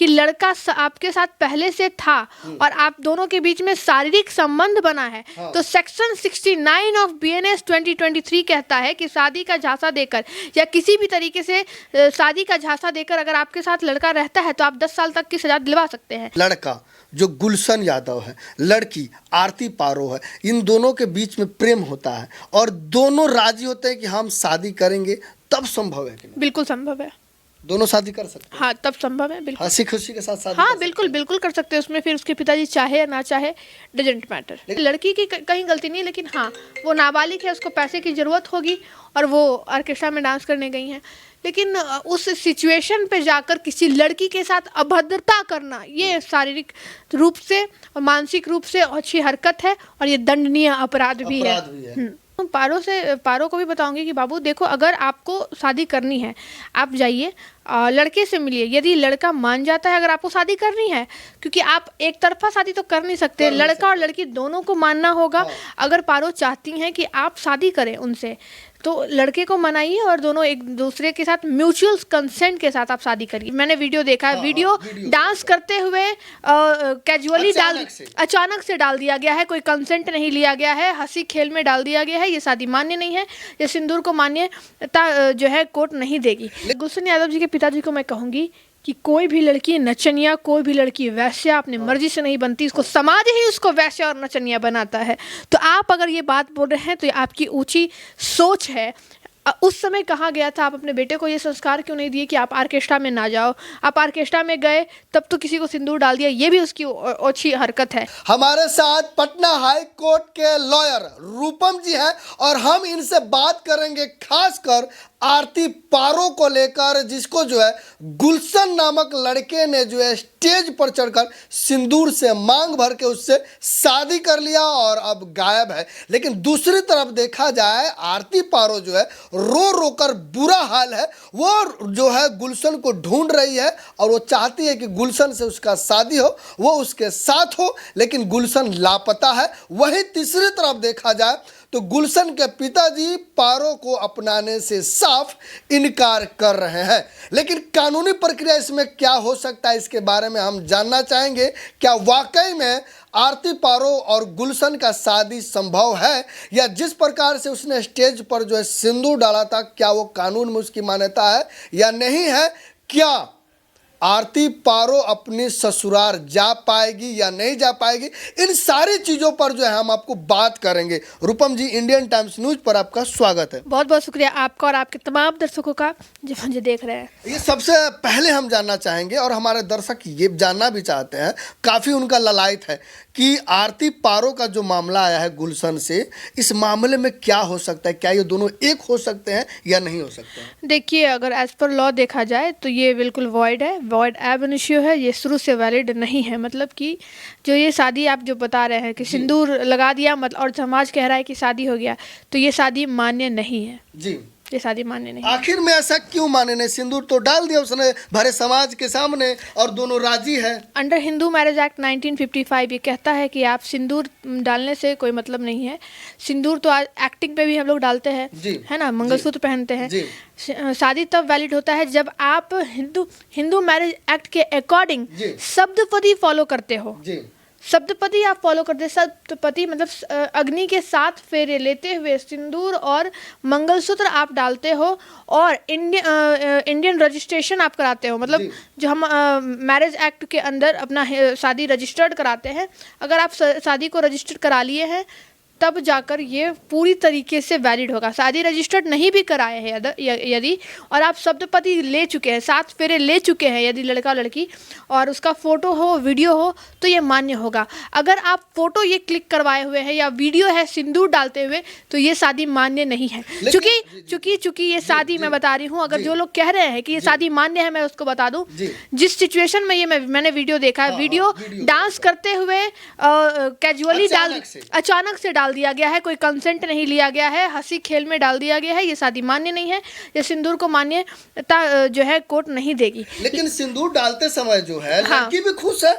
कि लड़का आपके साथ पहले से था और आप दोनों के बीच में शारीरिक संबंध बना है, तो सेक्शन 69 ऑफ बीएनएस 2023 कहता है कि शादी का झांसा देकर या किसी भी तरीके से शादी का झांसा देकर अगर आपके साथ लड़का रहता है तो आप 10 साल तक की सजा दिलवा सकते हैं। लड़का जो गुलशन यादव है, लड़की आरती पारो है, इन दोनों के बीच में प्रेम होता है और दोनों राजी होते हैं कि हम शादी करेंगे, तब संभव है कि नहीं? बिल्कुल संभव है, दोनों शादी कर सकते हैं। हाँ तब संभव है, बिल्कुल हंसी खुशी के साथ शादी हाँ कर बिल्कुल बिल्कुल कर सकते हैं। उसमें फिर उसके पिताजी चाहे या ना चाहे डजेंट मैटर। लड़की की कहीं गलती नहीं है, लेकिन हाँ वो नाबालिग है, उसको पैसे की ज़रूरत होगी और वो ऑर्केस्ट्रा में डांस करने गई हैं, लेकिन उस सिचुएशन पे जाकर किसी लड़की के साथ अभद्रता करना ये शारीरिक रूप से और मानसिक रूप से अच्छी हरकत है और ये दंडनीय अपराध भी है। पारो को भी बताऊंगी कि बाबू देखो, अगर आपको शादी करनी है आप जाइए लड़के से मिलिए, यदि लड़का मान जाता है अगर आपको शादी करनी है, क्योंकि आप एक तरफा शादी तो कर नहीं सकते, लड़का और लड़की दोनों को मानना होगा। अगर पारो चाहती हैं कि आप शादी करें उनसे तो लड़के को मनाइए और दोनों एक दूसरे के साथ म्यूचुअल कंसेंट के साथ आप शादी करिए। मैंने वीडियो देखा है, वीडियो डांस करते हुए कैजुअली अचानक से डाल दिया गया है, कोई कंसेंट नहीं लिया गया है, हंसी खेल में डाल दिया गया है। ये शादी मान्य नहीं है, ये सिंदूर को मान्यता जो है कोर्ट नहीं देगी। गुलशन यादव जी के पिताजी को मैं कहूँगी कि कोई भी लड़की नचनिया, कोई भी लड़की वैश्या अपनी मर्जी से नहीं बनती, इसको समाज ही उसको वैश्या और नचनिया बनाता है। तो आप अगर ये बात बोल रहे हैं तो ये आपकी ऊंची सोच है। उस समय कहा गया था, आप अपने बेटे को ये संस्कार क्यों नहीं दिए कि आप ऑर्केस्ट्रा में ना जाओ? आप ऑर्केस्ट्रा में गए तब तो किसी को सिंदूर डाल दिया, ये भी उसकी अच्छी हरकत है। हमारे साथ पटना हाई कोर्ट के लॉयर रूपम जी हैं और हम इनसे बात करेंगे खासकर आरती पारो को लेकर, जिसको जो है गुलशन नामक लड़के ने जो है स्टेज पर चढ़कर सिंदूर से मांग भर के उससे शादी कर लिया और अब गायब है। लेकिन दूसरी तरफ देखा जाए आरती पारो जो है रो रो कर बुरा हाल है, वो जो है गुलशन को ढूंढ रही है और वो चाहती है कि गुलशन से उसका शादी हो, वो उसके साथ हो, लेकिन गुलशन लापता है। वहीं तीसरी तरफ देखा जाए तो गुलशन के पिताजी पारो को अपनाने से साफ इनकार कर रहे हैं। लेकिन कानूनी प्रक्रिया इसमें क्या हो सकता है, इसके बारे में हम जानना चाहेंगे। क्या वाकई में आरती पारो और गुलशन का शादी संभव है, या जिस प्रकार से उसने स्टेज पर जो है सिंदूर डाला था, क्या वो कानून में उसकी मान्यता है या नहीं है? क्या आरती पारो अपनी ससुराल जा पाएगी या नहीं जा पाएगी? इन सारी चीज़ों पर जो है हम आपको बात करेंगे। रूपम जी, इंडियन टाइम्स न्यूज़ पर आपका स्वागत है। बहुत बहुत शुक्रिया आपका और आपके तमाम दर्शकों का जो मुझे देख रहे हैं। ये सबसे पहले हम जानना चाहेंगे और हमारे दर्शक ये जानना भी चाहते हैं, काफ़ी उनका ललायत है कि आरती पारो का जो मामला आया है गुलशन से, इस मामले में क्या हो सकता है? क्या ये दोनों एक हो सकते हैं या नहीं हो सकते हैं? देखिए, अगर एज पर लॉ देखा जाए तो ये बिल्कुल वॉइड है, वॉइड एब इनिशियो है, ये शुरू से वैलिड नहीं है। मतलब कि जो ये शादी आप जो बता रहे हैं कि सिंदूर लगा दिया मतलब और समाज कह रहा है कि शादी हो गया, तो ये शादी मान्य नहीं है जी, ये शादी मान्य नहीं। आखिर में ऐसा क्यों माने नहीं? सिंदूर तो डाल दिया उसने भरे समाज के सामने और दोनों राजी है। अंडर हिंदू मैरिज एक्ट 1955 ये कहता है कि आप सिंदूर डालने से कोई मतलब नहीं है। सिंदूर तो आज एक्टिंग पे भी हम लोग डालते हैं, है ना, मंगलसूत्र पहनते हैं। शादी तब वैलिड होता है जब आप हिंदू मैरिज एक्ट के अकॉर्डिंग सप्तपदी फॉलो करते हो। सप्तपदी आप फॉलो करते हैं। सप्तपदी मतलब अग्नि के 7 फेरे लेते हुए सिंदूर और मंगलसूत्र आप डालते हो और इंडियन रजिस्ट्रेशन आप कराते हो। मतलब जो हम मैरिज एक्ट के अंदर अपना शादी रजिस्टर्ड कराते हैं, अगर आप शादी को रजिस्टर्ड करा लिए हैं तब जाकर ये पूरी तरीके से वैलिड होगा। शादी रजिस्टर्ड नहीं भी कराए हैं यदि, और आप सप्तपदी ले चुके हैं, 7 फेरे ले चुके हैं यदि लड़का लड़की, और उसका फ़ोटो हो वीडियो हो, तो ये मान्य होगा। अगर आप फ़ोटो ये क्लिक करवाए हुए हैं या वीडियो है सिंदूर डालते हुए, तो ये शादी मान्य नहीं है। चूँकि ये शादी मैं बता रही हूँ, अगर जो लोग कह रहे हैं कि ये शादी मान्य है, मैं उसको बता दूँ जिस सिचुएशन में ये मैंने वीडियो देखा है, वीडियो डांस करते हुए कैजुअली अचानक से डाल दिया गया है, कोई कंसेंट नहीं लिया गया है, हंसी खेल में डाल दिया गया है। ये शादी मान्य नहीं है, ये सिंदूर को मान्यता जो है कोर्ट नहीं देगी। लेकिन सिंदूर डालते समय जो है लड़की भी खुश है,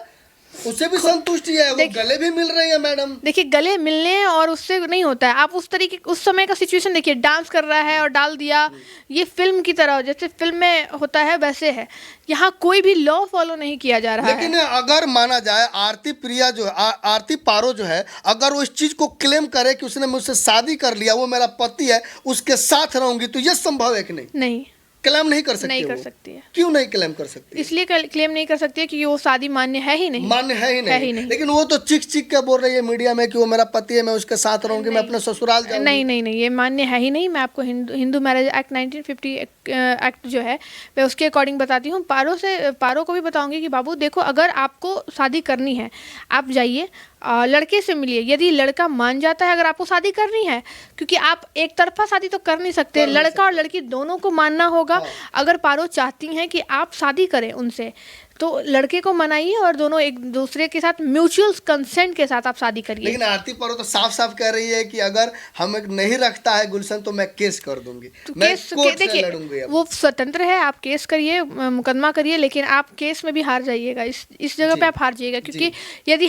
उससे भी संतुष्टि है, वो गले भी मिल रही है मैडम। देखिए, गले मिलने और उससे नहीं होता है। आप उस तरीके, उस समय का सिचुएशन देखिए, डांस कर रहा है और डाल दिया, ये फिल्म की तरह, जैसे फिल्म में होता है वैसे है। यहाँ कोई भी लॉ फॉलो नहीं किया जा रहा है। लेकिन अगर माना जाए आरती प्रिया जो है, आरती पारो जो है, अगर वो इस चीज को क्लेम करे कि उसने मुझसे शादी कर लिया, वो मेरा पति है, उसके साथ रहूंगी, तो ये संभव है कि नहीं? नहीं, क्लेम नहीं कर सकती, नहीं कर वो? सकती है। क्यों नहीं क्लेम कर सकती? इसलिए क्लेम नहीं कर सकती है क्योंकि वो शादी मान्य है ही नहीं। मान्य है ही नहीं। है ही नहीं। लेकिन वो तो चिक चिक के बोल रही है मीडिया में कि वो मेरा पति है, मैं उसके साथ रहूंगी, मैं अपने ससुराल जाऊंगी। नहीं नहीं नहीं, ये मान्य है ही नहीं। मैं आपको हिंदू मैरिज एक्ट 1950 एक्ट जो है, मैं उसके अकॉर्डिंग बताती हूँ। पारो को भी बताऊंगी कि बाबू देखो, अगर आपको शादी करनी है, आप जाइए, लड़के से मिलिए। यदि लड़का मान जाता है, अगर आपको शादी करनी है, क्योंकि आप एक तरफा शादी तो कर नहीं सकते, लड़का और लड़की दोनों को मानना होगा। अगर पारो चाहती हैं कि आप शादी करें उनसे, तो लड़के को मनाइए और दोनों एक दूसरे के साथ म्यूचुअल कंसेंट के साथ आप शादी करिए। लेकिन आरती पारो तो साफ साफ कह रही है कि अगर हम नहीं रखता है गुलशन तो मैं केस कर दूंगी, मैं कोर्ट से लड़ूंगी। वो स्वतंत्र है, आप केस करिए, मुकदमा करिए, लेकिन आप केस में भी हार जाइएगा। इस जगह पे आप हार जाइएगा, क्योंकि यदि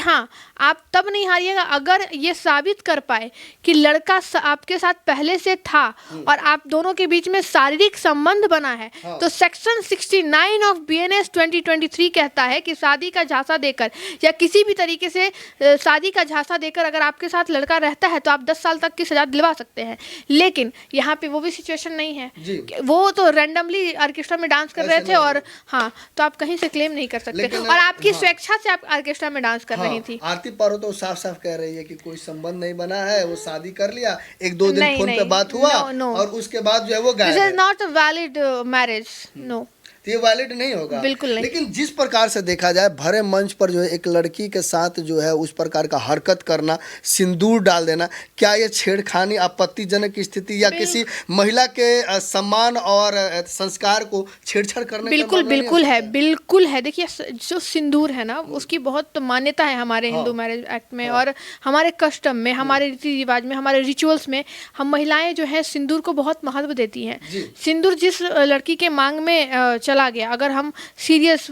आप तब नहीं हारिएगा अगर ये साबित कर पाए कि लड़का आपके साथ पहले से था और आप दोनों के बीच में शारीरिक संबंध बना है। तो सेक्शन 69 ऑफ BNS 2023 कहता है कि शादी का झांसा देकर या किसी भी तरीके से शादी का झांसा देकर अगर आपके साथ लड़का रहता है तो आप 10 साल तक की सजा दिलवा सकते हैं। लेकिन यहाँ पे वो भी सिचुएशन नहीं है। वो तो रैंडमली ऑर्केस्ट्रा में डांस कर रहे थे और तो आप कहीं से क्लेम नहीं कर सकते, और आपकी स्वेच्छा से आप ऑर्केस्ट्रा में डांस कर रही थी। आरती पारो तो साफ साफ कह रही है कि कोई संबंध नहीं बना है, वो शादी कर लिया, 1-2 दिन फोन पे बात हुआ और उसके बाद जो है वो गायब है। This is not a valid marriage, no. तो ये वैलिड नहीं होगा, बिल्कुल नहीं। लेकिन जिस प्रकार से देखा जाए, भरे मंच पर जो है एक लड़की के साथ जो है उस प्रकार का हरकत करना, सिंदूर डाल देना, क्या ये छेड़खानी, आपत्तिजनक स्थिति या किसी महिला के सम्मान और संस्कार को छेड़छाड़ करने? बिल्कुल बिल्कुल है, बिल्कुल है। देखिए, जो सिंदूर है ना, उसकी बहुत मान्यता है हमारे हिंदू मैरिज एक्ट में और हमारे कस्टम में, हमारे रीति रिवाज में, हमारे रिचुअल्स में। हम महिलाएं जो है सिंदूर को बहुत महत्व देती हैं। सिंदूर जिस लड़की के मांग में चला गया, अगर हम सीरियस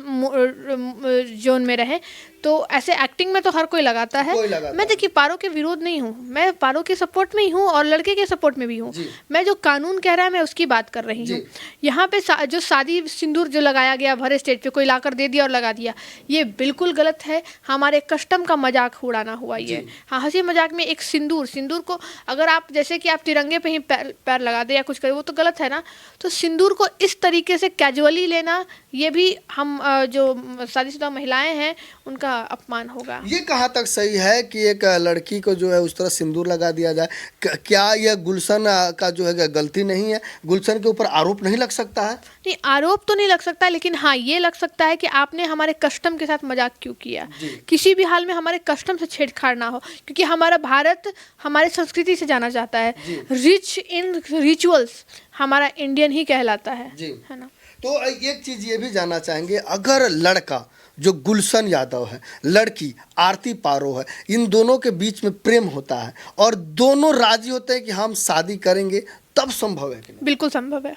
जोन में रहें तो ऐसे एक्टिंग में तो हर कोई लगाता है। मैं देखिए पारो के विरोध नहीं हूँ, मैं पारो के सपोर्ट में ही हूँ और लड़के के सपोर्ट में भी हूँ। मैं जो कानून कह रहा है मैं उसकी बात कर रही हूँ। यहाँ पे जो शादी सिंदूर जो लगाया गया भरे स्टेज पे, कोई लाकर दे दिया और लगा दिया, ये बिल्कुल गलत है। हमारे कस्टम का मजाक उड़ाना हुआ ये। हाँ, हंसी मजाक में एक सिंदूर को अगर आप जैसे कि आप तिरंगे पे ही पैर लगा दे या कुछ करे, वो तो गलत है ना। तो सिंदूर को इस तरीके से कैजुअली लेना, ये भी हम जो शादीशुदा महिलाएं हैं उनका अपमान होगा। ये कहाँ तक सही है कि एक लड़की को जो है उस तरह सिंदूर लगा दिया जाए? क्या यह गुलशन का जो है गलती नहीं है? गुलशन के ऊपर आरोप नहीं लग सकता है? नहीं, आरोप तो नहीं लग सकता, लेकिन हाँ ये लग सकता है कि आपने हमारे कस्टम के साथ मजाक क्यों किया। किसी भी हाल में हमारे कस्टम से छेड़छाड़ ना हो, क्योंकि हमारा भारत हमारे संस्कृति से जाना जाता है। रिच इन रिचुअल्स हमारा इंडियन ही कहलाता है ना। तो एक चीज ये भी जानना चाहेंगे, अगर लड़का जो गुलशन यादव है, लड़की आरती पारो है, इन दोनों के बीच में प्रेम होता है और दोनों राजी होते हैं कि हम शादी करेंगे, तब संभव है कि नहीं? बिल्कुल संभव है,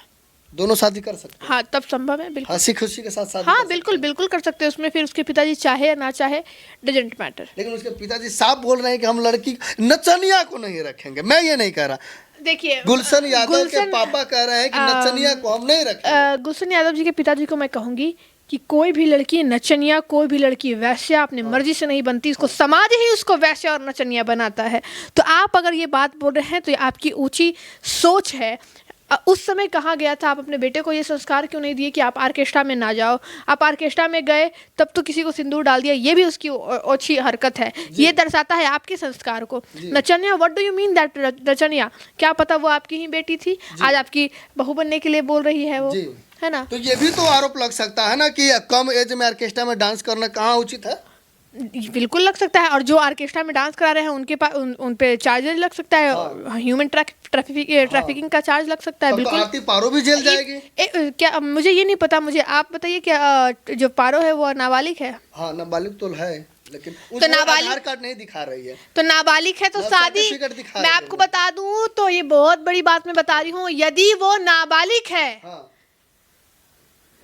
दोनों शादी कर सकते हैं। हाँ, तब संभव है, बिल्कुल हंसी खुशी के साथ शादी। हाँ, बिल्कुल बिल्कुल कर सकते हैं। उसमें फिर उसके पिताजी चाहे या ना चाहे, डजंट मैटर। लेकिन उसके पिताजी साफ बोल रहे हैं कि हम लड़की नचनिया को नहीं रखेंगे। मैं ये नहीं कह रहा, देखिए गुलशन यादव के पापा कह रहे हैं कि नचनिया को हम नहीं रखेंगे। गुलशन यादव जी के पिताजी को मैं कहूंगी कि कोई भी लड़की नचनिया, कोई भी लड़की वैश्या अपनी मर्जी से नहीं बनती, इसको समाज ही उसको वैश्या और नचनिया बनाता है। तो आप अगर ये बात बोल रहे हैं तो ये आपकी ऊंची सोच है। उस समय कहा गया था, आप अपने बेटे को ये संस्कार क्यों नहीं दिए कि आप ऑर्केस्ट्रा में ना जाओ? आप ऑर्केस्ट्रा में गए तब तो किसी को सिंदूर डाल दिया, ये भी उसकी ओछी हरकत है। ये दर्शाता है आपके संस्कार को। नचनिया, what do you mean that नचनिया? क्या पता वो आपकी ही बेटी थी, आज आपकी बहू बनने के लिए बोल रही है वो, है ना? तो ये भी तो आरोप लग सकता है ना कि कम एज में ऑर्केस्ट्रा में डांस करना कहाँ उचित है? बिल्कुल लग सकता है, और जो ऑर्केस्ट्रा में डांस करा रहे हैं उनके पास उन पे चार्जेस लग सकता है। ह्यूमन ट्रैफिकिंग का चार्ज लग सकता है। बिल्कुल। आरती पारो भी जेल जाएगी क्या? मुझे ये नहीं पता, मुझे आप बताइए, क्या जो पारो है वो नाबालिग है? हाँ, नाबालिग तो है, लेकिन तो नाबालिग आधार कार्ड नहीं दिखा रही है। तो नाबालिग है तो शादी, मैं आपको बता दूं तो ये बहुत बड़ी बात मैं बता रही हूँ, यदि वो नाबालिग है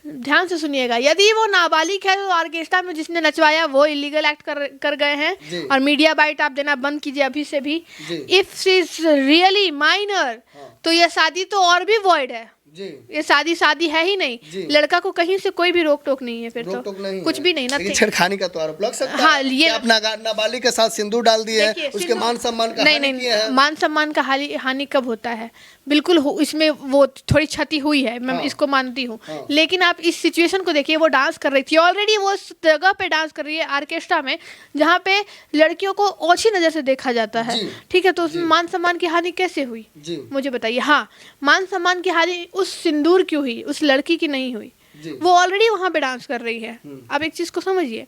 ध्यान से सुनिएगा, यदि वो नाबालिग है तो ऑर्केस्ट्रा में जिसने नचवाया वो इलीगल एक्ट कर गए हैं और मीडिया बाइट आप देना बंद कीजिए अभी से भी। If she is really minor तो ये शादी तो और भी वॉइड है जी। ये शादी है ही नहीं। लड़का को कहीं से कोई भी रोक टोक नहीं है, फिर तो नहीं कुछ भी नहीं ना। छेड़खानी का तो आरोप लग सकता है। हाँ, ये अपना नाबालिग के साथ सिंदूर डाल दिए है, उसके मान सम्मान का नहीं, मान सम्मान का हानि कब होता है? बिल्कुल इसमें वो थोड़ी क्षति हुई है, मैं इसको मानती हूँ। लेकिन आप इस सिचुएशन को देखिए, वो डांस कर रही थी ऑलरेडी, वो उस जगह पे डांस कर रही है ऑर्केस्ट्रा में जहाँ पे लड़कियों को ओछी नजर से देखा जाता है, ठीक है? तो उसमें मान सम्मान की हानि कैसे हुई मुझे बताइए। हाँ, मान सम्मान की हानि उस सिंदूर की हुई, उस लड़की की नहीं हुई। वो ऑलरेडी वहां पे डांस कर रही है। अब एक चीज को समझिए,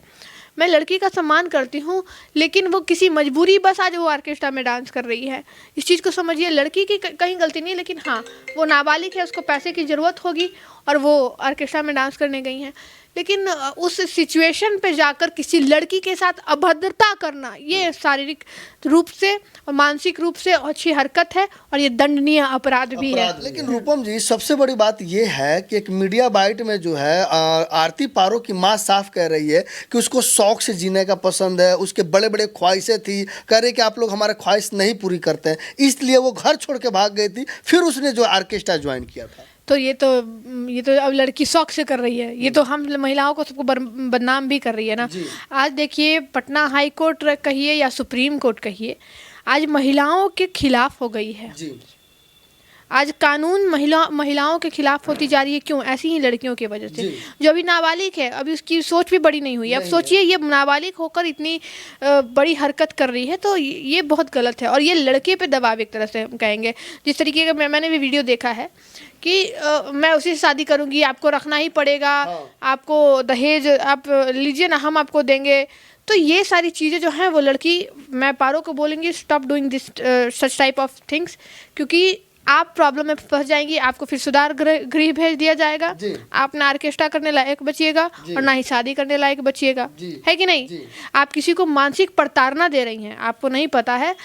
मैं लड़की का सम्मान करती हूँ लेकिन वो किसी मजबूरी बस आज वो ऑर्केस्ट्रा में डांस कर रही है, इस चीज़ को समझिए। लड़की की कहीं गलती नहीं है, लेकिन हाँ वो नाबालिग है, उसको पैसे की ज़रूरत होगी और वो ऑर्केस्ट्रा में डांस करने गई हैं। लेकिन उस सिचुएशन पे जाकर किसी लड़की के साथ अभद्रता करना, ये शारीरिक रूप से और मानसिक रूप से अच्छी हरकत है और ये दंडनीय अपराध भी है। लेकिन रूपम जी, सबसे बड़ी बात ये है कि एक मीडिया बाइट में जो है आरती पारो की माँ साफ कह रही है कि उसको शौक से जीने का पसंद है, उसके बड़े बड़े ख्वाहिशें थी, कह रहे कि आप लोग हमारे ख्वाहिश नहीं पूरी करते हैं, इसलिए वो घर छोड़ के भाग गई थी, फिर उसने जो ऑर्केस्ट्रा ज्वाइन किया था। तो ये तो अब लड़की शौक से कर रही है, ये तो हम महिलाओं को सबको बदनाम भी कर रही है ना। आज देखिए, पटना हाई कोर्ट कहिए या सुप्रीम कोर्ट कहिए, आज महिलाओं के खिलाफ हो गई है जी। आज कानून महिलाओं के खिलाफ होती जा रही है। क्यों? ऐसी ही लड़कियों की वजह से। जो अभी नाबालिग है, अभी उसकी सोच भी बड़ी नहीं हुई। अब सोचिए, ये नाबालिग होकर इतनी बड़ी हरकत कर रही है, तो ये बहुत गलत है। और ये लड़के पे दबाव, एक तरह से हम कहेंगे, जिस तरीके का मैंने भी वीडियो देखा है कि मैं उसी से शादी करूंगी, आपको रखना ही पड़ेगा, आपको दहेज आप लीजिए ना, हम आपको देंगे। तो ये सारी चीज़ें जो हैं, वो लड़की, मैं पारो को बोलूँगी stop doing this such type of things, क्योंकि आप प्रॉब्लम में फंस जाएंगी, आपको फिर सुधार गृह भेज दिया जाएगा, आप ना ऑर्केस्ट्रा करने लायक बचिएगा और ना ही शादी करने लायक बचिएगा, है कि नहीं? आप किसी को मानसिक प्रताड़ना दे रही हैं, आपको नहीं पता है।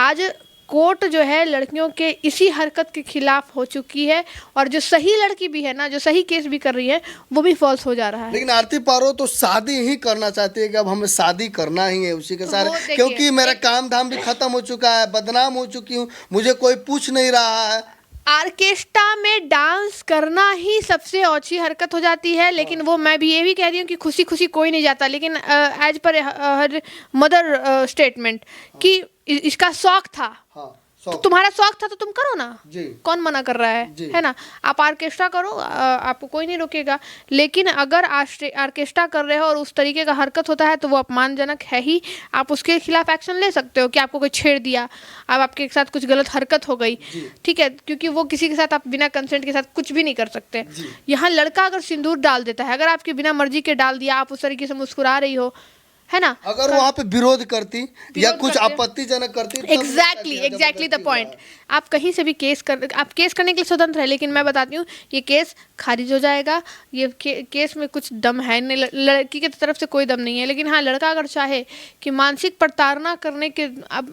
आज कोर्ट जो है लड़कियों के इसी हरकत के खिलाफ हो चुकी है, और जो सही लड़की भी है ना, जो सही केस भी कर रही है, वो भी फॉल्स हो जा रहा है। लेकिन आरती पारो तो शादी ही करना चाहती है कि अब हमें शादी करना ही है उसी के साथ, क्योंकि मेरा काम धाम भी खत्म हो चुका है, बदनाम हो चुकी हूँ, मुझे कोई पूछ नहीं रहा है। ऑर्केस्ट्रा में डांस करना ही सबसे अच्छी हरकत हो जाती है, लेकिन वो मैं भी ये भी कह रही हूँ कि खुशी खुशी कोई नहीं जाता, लेकिन as per her mother statement कि इसका शौक था। तो तुम्हारा शौक था तो तुम करो ना, कौन मना कर रहा है ना? आप ऑर्केस्ट्रा करो, आपको कोई नहीं रोकेगा। लेकिन अगर ऑर्केस्ट्रा कर रहे हो और उस तरीके का हरकत होता है तो वो अपमानजनक है ही। आप उसके खिलाफ एक्शन ले सकते हो कि आपको कोई छेड़ दिया, अब आपके साथ कुछ गलत हरकत हो गई, ठीक है, क्योंकि वो किसी के साथ आप बिना कंसेंट के साथ कुछ भी नहीं कर सकते। यहाँ लड़का अगर सिंदूर डाल देता है, अगर आपके बिना मर्जी के डाल दिया, आप उस तरीके से मुस्कुरा रही हो, है ना, अगर वहाँ पे विरोध करती या कुछ आपत्तिजनक करती, एग्जैक्टली द पॉइंट। आप कहीं से भी आप केस करने के लिए स्वतंत्र है, लेकिन मैं बताती हूँ ये केस खारिज हो जाएगा। ये केस में कुछ दम है नहीं, लड़की की तरफ से कोई दम नहीं है। लेकिन हाँ, लड़का अगर चाहे कि मानसिक प्रताड़ना करने के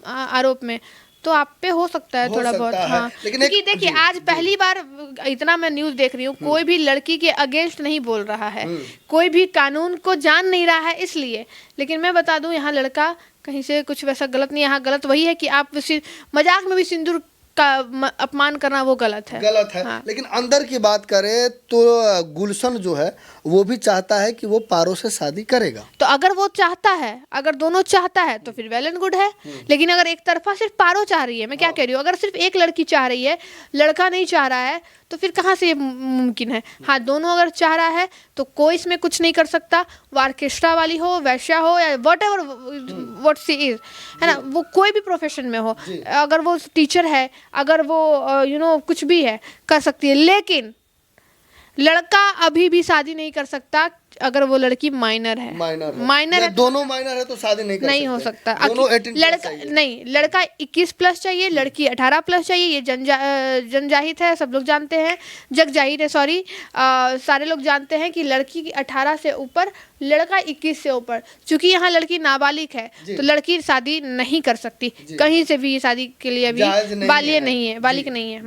आरोप में, तो आप पे हो सकता है थोड़ा बहुत। हाँ, क्योंकि देखिए, आज पहली बार इतना मैं न्यूज़ देख रही हूँ, कोई भी लड़की के अगेंस्ट नहीं बोल रहा है, कोई भी कानून को जान नहीं रहा है इसलिए। लेकिन मैं बता दूं, यहाँ लड़का कहीं से कुछ वैसा गलत नहीं है। यहाँ गलत वही है कि आप मजाक में भी सिंदूर का अपमान करना, वो गलत है। हाँ। लेकिन अंदर की बात करें तो गुलशन जो है वो भी चाहता है कि वो पारो से शादी करेगा। तो अगर वो चाहता है, अगर दोनों चाहता है तो फिर वेल एंड गुड है। लेकिन अगर एक तरफा सिर्फ पारो चाह रही है, मैं क्या कह रही हूँ, अगर सिर्फ एक लड़की चाह रही है, लड़का नहीं चाह रहा है, तो फिर कहाँ से ये मुमकिन है? हाँ, दोनों अगर चाह रहा है तो कोई इसमें कुछ नहीं कर सकता। वो ऑर्केस्ट्रा वाली हो, वैश्या हो, या व्हाट सी इज, है ना, वो कोई भी प्रोफेशन में हो, अगर वो टीचर है, अगर वो कुछ भी है, कर सकती है। लेकिन लड़का अभी भी शादी नहीं कर सकता अगर वो लड़की माइनर है। दोनों माइनर है तो शादी नहीं हो सकता। लड़का नहीं, लड़का 21 प्लस चाहिए, लड़की 18 प्लस चाहिए। ये जनजाहिर है, सब लोग जानते हैं, जग जाहिर है, सॉरी, सारे लोग जानते हैं कि लड़की की 18 से ऊपर, लड़का 21 से ऊपर। चूंकि यहाँ लड़की नाबालिग है तो लड़की शादी नहीं कर सकती, कहीं से भी शादी के लिए अभी बालिग नहीं है।